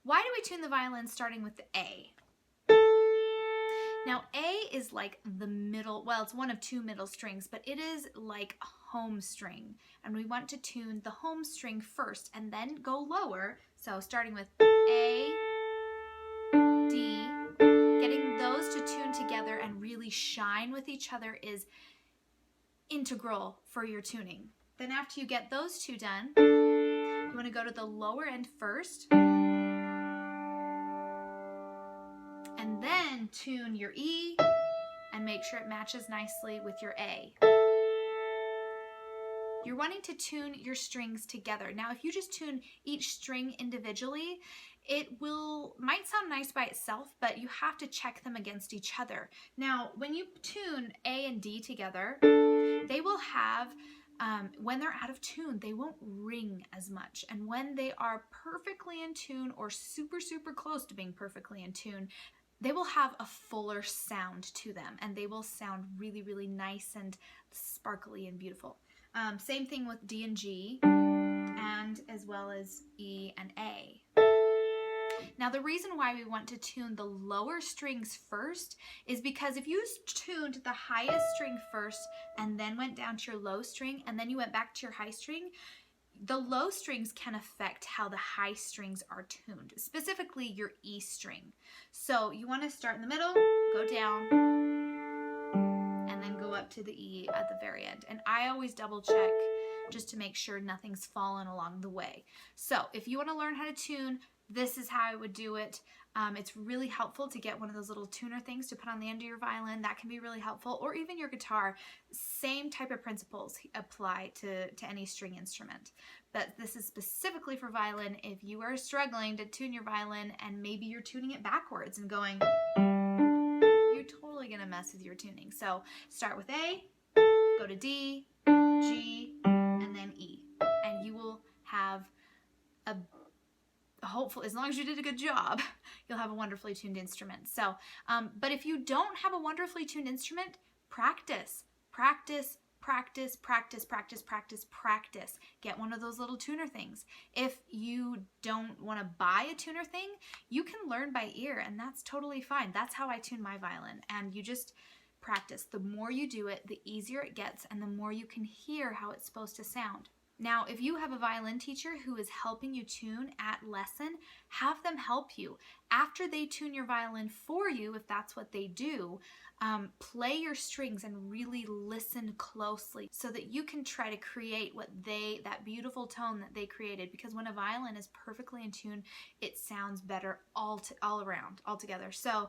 Why do we tune the violin starting with the A? Now, A is like the middle, well, it's one of two middle strings, but it is like a home string. And we want to tune the home string first and then go lower. So starting with A, D, getting those to tune together and really shine with each other is integral for your tuning. Then after you get those two done, you want to go to the lower end first. And then tune your E and make sure it matches nicely with your A. You're wanting to tune your strings together. Now, if you just tune each string individually, it might sound nice by itself, but you have to check them against each other. Now, when you tune A and D together, they will have, when they're out of tune, they won't ring as much. And when they are perfectly in tune or super, super close to being perfectly in tune, they will have a fuller sound to them, and they will sound really, really nice and sparkly and beautiful. Same thing with D and G, and as well as E and A. Now, the reason why we want to tune the lower strings first is because if you tuned the highest string first and then went down to your low string and then you went back to your high string, the low strings can affect how the high strings are tuned, specifically your E string. So you want to start in the middle, go down, and then go up to the E at the very end. And I always double check just to make sure nothing's fallen along the way. So if you want to learn how to tune, this is how I would do it. It's really helpful to get one of those little tuner things to put on the end of your violin. That can be really helpful, or even your guitar. Same type of principles apply to any string instrument. But this is specifically for violin. If you are struggling to tune your violin and maybe you're tuning it backwards and going, you're totally gonna mess with your tuning. So start with A, go to D, G, and then E. And you will have hopefully, as long as you did a good job, you'll have a wonderfully tuned instrument. So, but if you don't have a wonderfully tuned instrument, practice. Get one of those little tuner things. If you don't want to buy a tuner thing, you can learn by ear, and that's totally fine. That's how I tune my violin, and you just practice. The more you do it, the easier it gets, and the more you can hear how it's supposed to sound. Now, if you have a violin teacher who is helping you tune at lesson, have them help you. After they tune your violin for you, if that's what they do, play your strings and really listen closely so that you can try to create that beautiful tone that they created. Because when a violin is perfectly in tune, it sounds better all around, altogether. So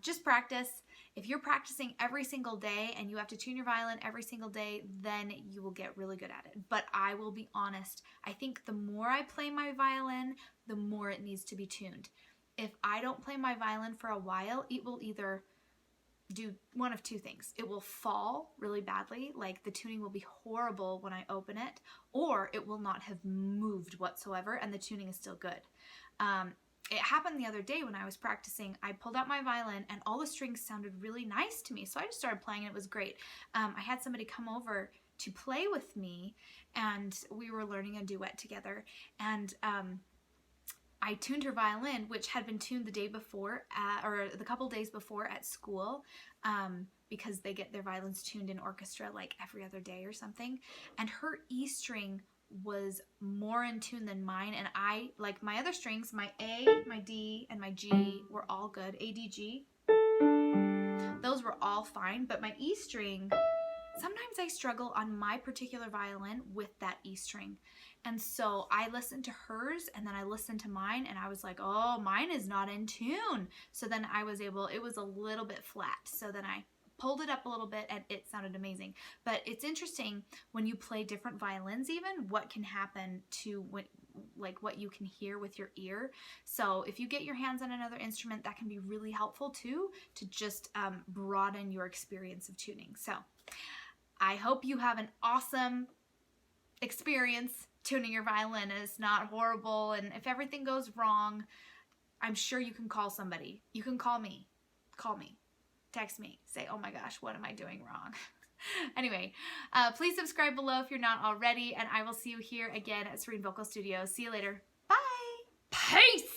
just practice. If you're practicing every single day and you have to tune your violin every single day, then you will get really good at it. But I will be honest, I think the more I play my violin, the more it needs to be tuned. If I don't play my violin for a while, it will either do one of two things. It will fall really badly, like the tuning will be horrible when I open it, or it will not have moved whatsoever and the tuning is still good. It happened the other day when I was practicing. I pulled out my violin and all the strings sounded really nice to me, so I just started playing and it was great. I had somebody come over to play with me and we were learning a duet together, and I tuned her violin, which had been tuned the day before, or the couple days before at school, because they get their violins tuned in orchestra like every other day or something, and her E string was more in tune than mine, and I, like my other strings, my A, my D, and my G were all good, A, D, G, those were all fine, but my E string, sometimes I struggle on my particular violin with that E string. And so I listened to hers and then I listened to mine and I was like, oh, mine is not in tune. So then I was able, it was a little bit flat. So then I pulled it up a little bit and it sounded amazing. But it's interesting when you play different violins even, what can happen to what you can hear with your ear. So if you get your hands on another instrument, that can be really helpful too, to just broaden your experience of tuning. So I hope you have an awesome experience tuning your violin and it's not horrible, and if everything goes wrong, I'm sure you can call somebody. You can call me, text me, say, oh my gosh, what am I doing wrong? Anyway, please subscribe below if you're not already, and I will see you here again at Serene Vocal Studio. See you later. Bye. Peace.